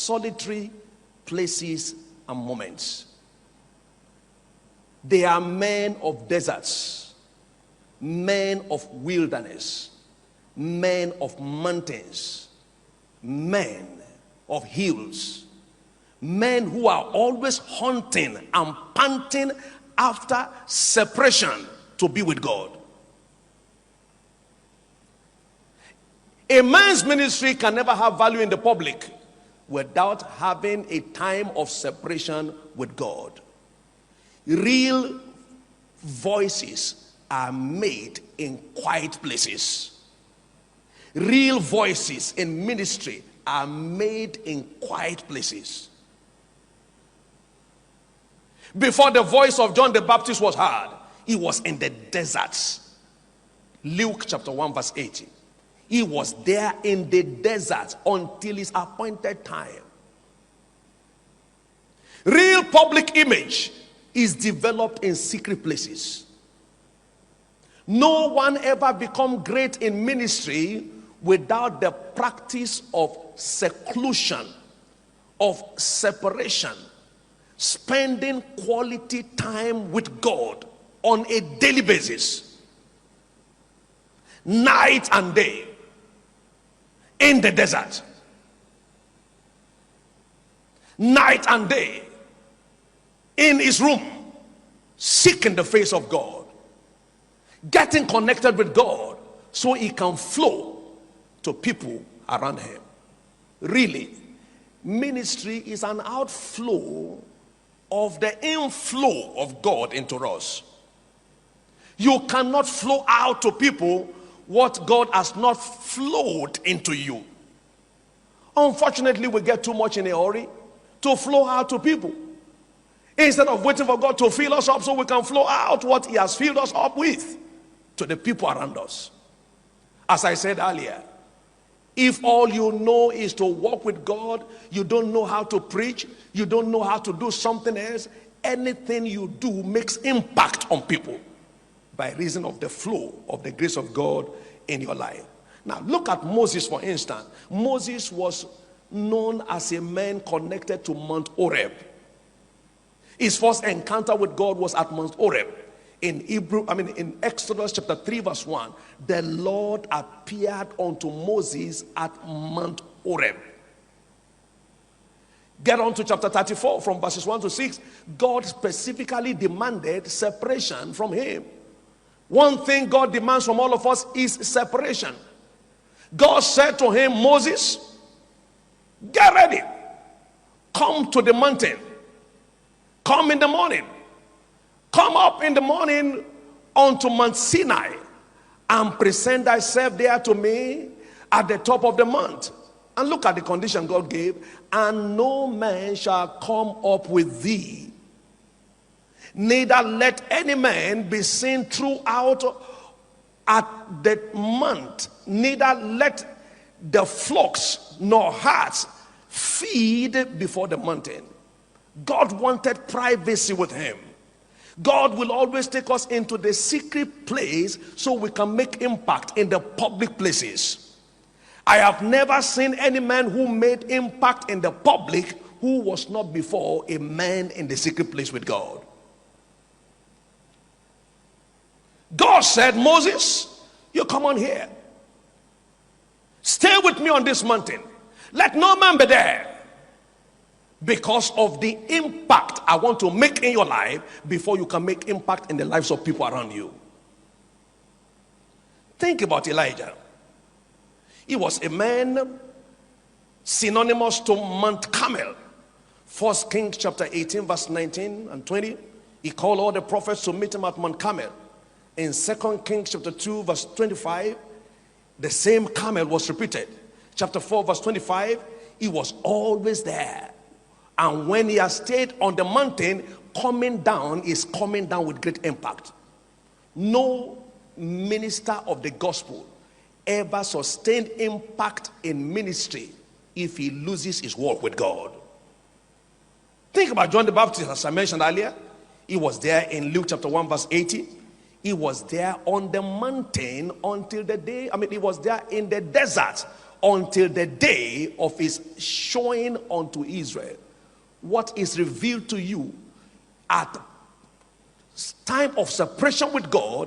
solitary places and moments. They are men of deserts, men of wilderness, men of mountains, men of hills, men who are always hunting and panting after separation to be with God. A man's ministry can never have value in the public without having a time of separation with God. Real voices are made in quiet places. Real voices in ministry are made in quiet places. Before the voice of John the Baptist was heard, he was in the deserts. Luke chapter 1 verse 80. He was there in the desert until his appointed time. Real public image is developed in secret places. No one ever become great in ministry without the practice of seclusion, of separation, spending quality time with God on a daily basis, night and day, in the desert, night and day, in his room, seeking the face of God, getting connected with God so he can flow to people around him. Really, ministry is an outflow of the inflow of God into us. You cannot flow out to people what God has not flowed into you. Unfortunately, we get too much in a hurry to flow out to people, instead of waiting for God to fill us up so we can flow out what he has filled us up with to the people around us. As I said earlier, if all you know is to walk with God, you don't know how to preach, you don't know how to do something else, anything you do makes impact on people by reason of the flow of the grace of God in your life. Now look at Moses, for instance. Moses was known as a man connected to Mount Horeb. His first encounter with God was at Mount Horeb. In Exodus chapter 3 verse 1, the Lord appeared unto Moses at Mount Horeb. Get on to chapter 34 from verses 1 to 6. God specifically demanded separation from him. One thing God demands from all of us is separation. God said to him, Moses, get ready. Come to the mountain. Come in the morning. Come up in the morning unto Mount Sinai and present thyself there to me at the top of the mount. And look at the condition God gave. And no man shall come up with thee, neither let any man be seen throughout at the mount, neither let the flocks nor herds feed before the mountain. God wanted privacy with him. God will always take us into the secret place so we can make impact in the public places. I have never seen any man who made impact in the public who was not before a man in the secret place with God. God said, Moses, you come on here. Stay with me on this mountain. Let no man be there. Because of the impact I want to make in your life before you can make impact in the lives of people around you. Think about Elijah. He was a man synonymous to Mount Carmel. 1 Kings chapter 18 verse 19 and 20. He called all the prophets to meet him at Mount Carmel. In 2 Kings chapter 2 verse 25, the same Carmel was repeated. Chapter 4 verse 25, he was always there. And when he has stayed on the mountain, coming down is coming down with great impact. No minister of the gospel ever sustained impact in ministry if he loses his walk with God. Think about John the Baptist, as I mentioned earlier. He was there in Luke chapter 1 verse 80. He was there on the mountain until the day, he was there in the desert until the day of his showing unto Israel. What is revealed to you at time of separation with God